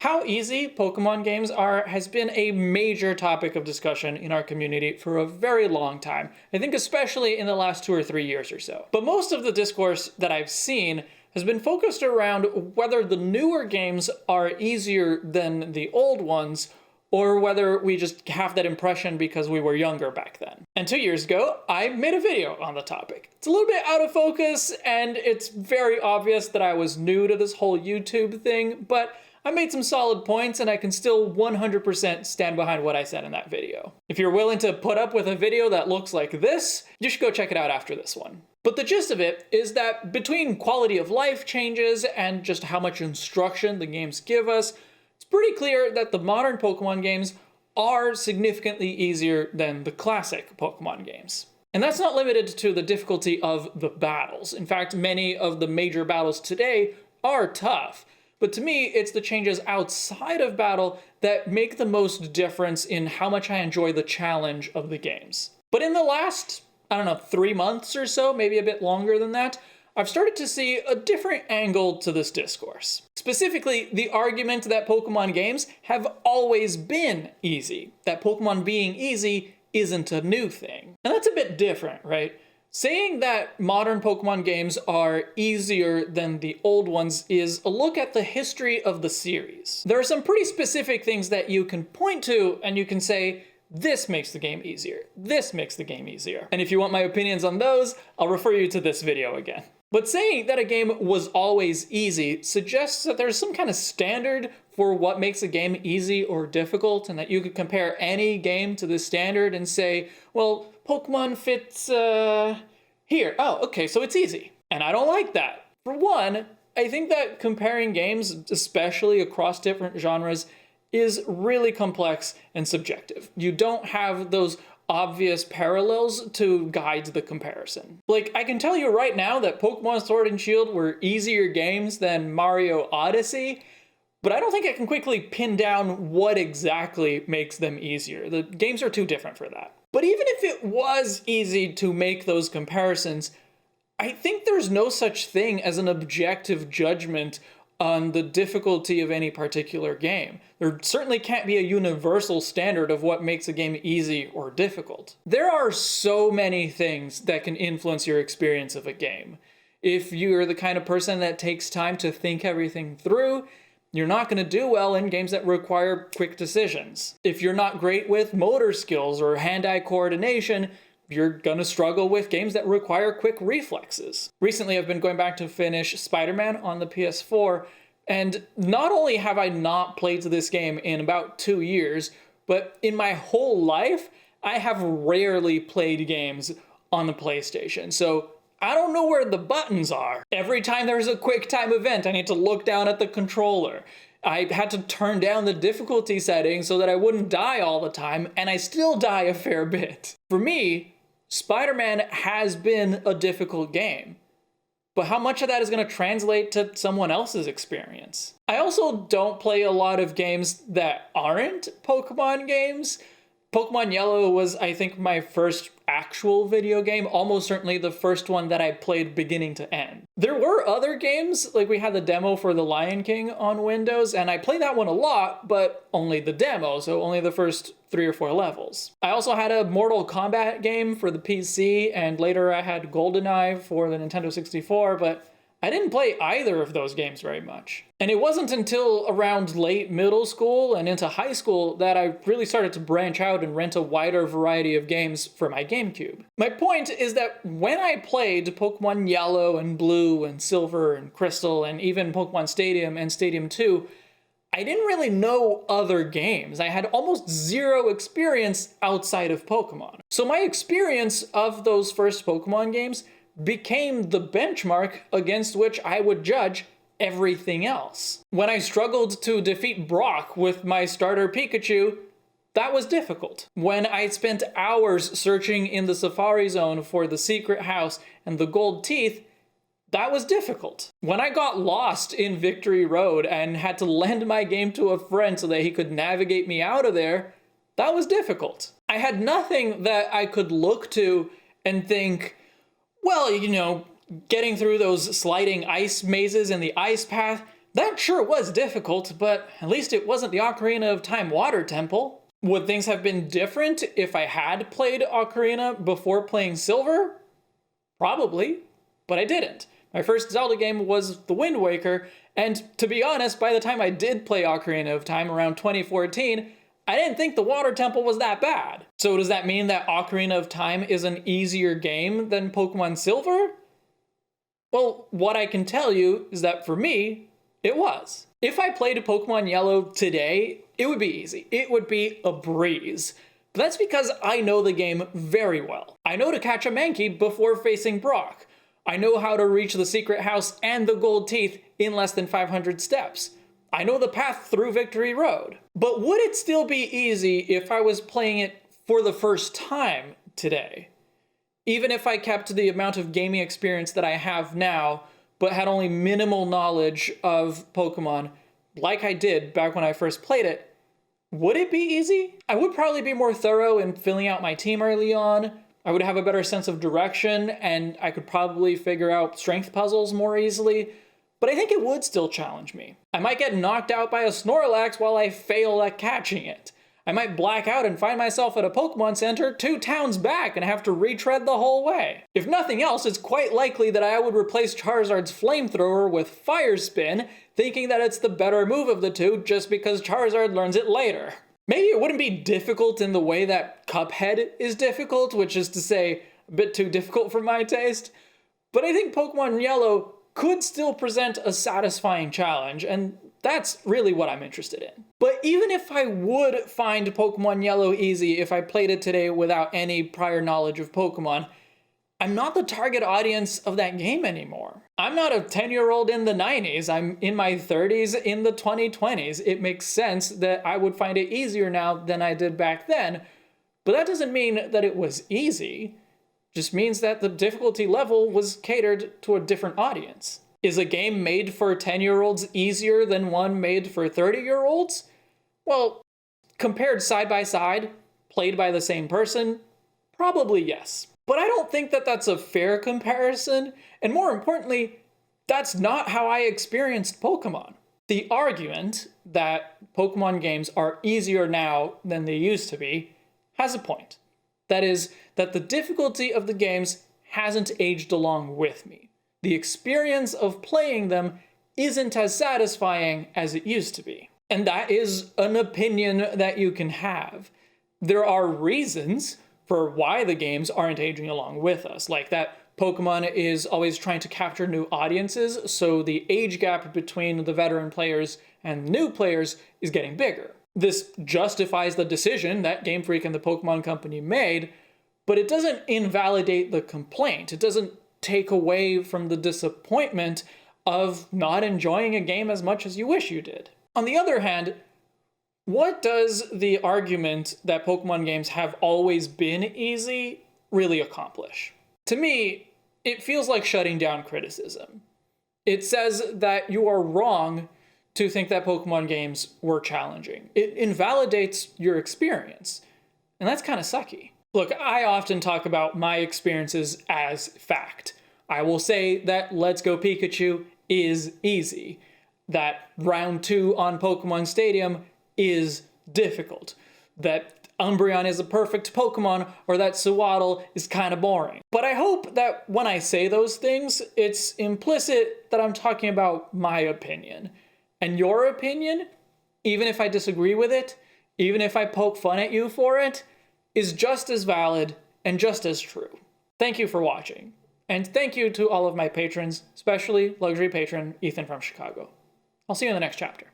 How easy Pokemon games are has been a major topic of discussion in our community for a very long time. I think especially in the last 2 or 3 years or so. But most of the discourse that I've seen has been focused around whether the newer games are easier than the old ones, or whether we just have that impression because we were younger back then. And 2 years ago, I made a video on the topic. It's a little bit out of focus, and it's very obvious that I was new to this whole YouTube thing, but I made some solid points, and I can still 100% stand behind what I said in that video. If you're willing to put up with a video that looks like this, you should go check it out after this one. But the gist of it is that between quality of life changes and just how much instruction the games give us, it's pretty clear that the modern Pokemon games are significantly easier than the classic Pokemon games. And that's not limited to the difficulty of the battles. In fact, many of the major battles today are tough. But to me, it's the changes outside of battle that make the most difference in how much I enjoy the challenge of the games. But in the last, 3 months or so, maybe a bit longer than that, I've started to see a different angle to this discourse. Specifically, the argument that Pokemon games have always been easy, that Pokemon being easy isn't a new thing. And that's a bit different, right? Saying that modern Pokemon games are easier than the old ones is a look at the history of the series. There are some pretty specific things that you can point to and you can say, this makes the game easier. This makes the game easier. And if you want my opinions on those, I'll refer you to this video again. But saying that a game was always easy suggests that there's some kind of standard for what makes a game easy or difficult, and that you could compare any game to this standard and say, well, Pokemon fits here. Oh, okay, so it's easy. And I don't like that. For one, I think that comparing games, especially across different genres, is really complex and subjective. You don't have those obvious parallels to guide the comparison. Like, I can tell you right now that Pokemon Sword and Shield were easier games than Mario Odyssey, but I don't think I can quickly pin down what exactly makes them easier. The games are too different for that. But even if it was easy to make those comparisons, I think there's no such thing as an objective judgment on the difficulty of any particular game. There certainly can't be a universal standard of what makes a game easy or difficult. There are so many things that can influence your experience of a game. If you're the kind of person that takes time to think everything through, you're not going to do well in games that require quick decisions. If you're not great with motor skills or hand-eye coordination, you're going to struggle with games that require quick reflexes. Recently, I've been going back to finish Spider-Man on the PS4, and not only have I not played this game in about 2 years, but in my whole life, I have rarely played games on the PlayStation. So I don't know where the buttons are. Every time there's a quick time event, I need to look down at the controller. I had to turn down the difficulty settings so that I wouldn't die all the time, and I still die a fair bit. For me, Spider-Man has been a difficult game, but how much of that is going to translate to someone else's experience? I also don't play a lot of games that aren't Pokemon games. Pokemon Yellow was, I think, my first actual video game, almost certainly the first one that I played beginning to end. There were other games, like we had the demo for The Lion King on Windows, and I played that one a lot, but only the demo, so only the first 3 or 4 levels. I also had a Mortal Kombat game for the PC, and later I had GoldenEye for the Nintendo 64, but I didn't play either of those games very much. And it wasn't until around late middle school and into high school that I really started to branch out and rent a wider variety of games for my GameCube. My point is that when I played Pokemon Yellow and Blue and Silver and Crystal and even Pokemon Stadium and Stadium 2, I didn't really know other games. I had almost zero experience outside of Pokemon. So my experience of those first Pokemon games became the benchmark against which I would judge everything else. When I struggled to defeat Brock with my starter Pikachu, that was difficult. When I spent hours searching in the Safari Zone for the secret house and the gold teeth, that was difficult. When I got lost in Victory Road and had to lend my game to a friend so that he could navigate me out of there, that was difficult. I had nothing that I could look to and think, well, getting through those sliding ice mazes in the ice path, That sure was difficult, but at least it wasn't the Ocarina of Time Water Temple. Would things have been different if I had played Ocarina before playing Silver? Probably, but I didn't. My first Zelda game was The Wind Waker, and to be honest, by the time I did play Ocarina of Time around 2014, I didn't think the Water Temple was that bad. So does that mean that Ocarina of Time is an easier game than Pokémon Silver? Well, what I can tell you is that for me, it was. If I played Pokémon Yellow today, it would be easy. It would be a breeze. But that's because I know the game very well. I know to catch a Mankey before facing Brock. I know how to reach the secret house and the gold teeth in less than 500 steps. I know the path through Victory Road. But would it still be easy if I was playing it for the first time today? Even if I kept the amount of gaming experience that I have now, but had only minimal knowledge of Pokemon, like I did back when I first played it, would it be easy? I would probably be more thorough in filling out my team early on. I would have a better sense of direction, and I could probably figure out strength puzzles more easily, but I think it would still challenge me. I might get knocked out by a Snorlax while I fail at catching it. I might black out and find myself at a Pokemon Center 2 towns back and have to retread the whole way. If nothing else, it's quite likely that I would replace Charizard's Flamethrower with Fire Spin, thinking that it's the better move of the two just because Charizard learns it later. Maybe it wouldn't be difficult in the way that Cuphead is difficult, which is to say, a bit too difficult for my taste, but I think Pokemon Yellow could still present a satisfying challenge, and that's really what I'm interested in. But even if I would find Pokemon Yellow easy if I played it today without any prior knowledge of Pokemon, I'm not the target audience of that game anymore. I'm not a 10-year-old in the 90s, I'm in my 30s in the 2020s. It makes sense that I would find it easier now than I did back then, but that doesn't mean that it was easy. It just means that the difficulty level was catered to a different audience. Is a game made for 10-year-olds easier than one made for 30-year-olds? Well, compared side by side, played by the same person, probably yes. But I don't think that that's a fair comparison, and more importantly, that's not how I experienced Pokemon. The argument that Pokemon games are easier now than they used to be has a point. That is, that the difficulty of the games hasn't aged along with me. The experience of playing them isn't as satisfying as it used to be. And that is an opinion that you can have. There are reasons for why the games aren't aging along with us, like that Pokemon is always trying to capture new audiences, so the age gap between the veteran players and new players is getting bigger. This justifies the decision that Game Freak and the Pokemon Company made, but it doesn't invalidate the complaint. It doesn't take away from the disappointment of not enjoying a game as much as you wish you did. On the other hand, what does the argument that Pokemon games have always been easy really accomplish? To me, it feels like shutting down criticism. It says that you are wrong to think that Pokemon games were challenging. It invalidates your experience, and that's kind of sucky. Look, I often talk about my experiences as fact. I will say that Let's Go Pikachu is easy, that round 2 on Pokemon Stadium is difficult, that Umbreon is a perfect Pokemon, or that Sewaddle is kind of boring. But I hope that when I say those things, it's implicit that I'm talking about my opinion. And your opinion, even if I disagree with it, even if I poke fun at you for it, is just as valid and just as true. Thank you for watching. And thank you to all of my patrons, especially luxury patron Ethan from Chicago. I'll see you in the next chapter.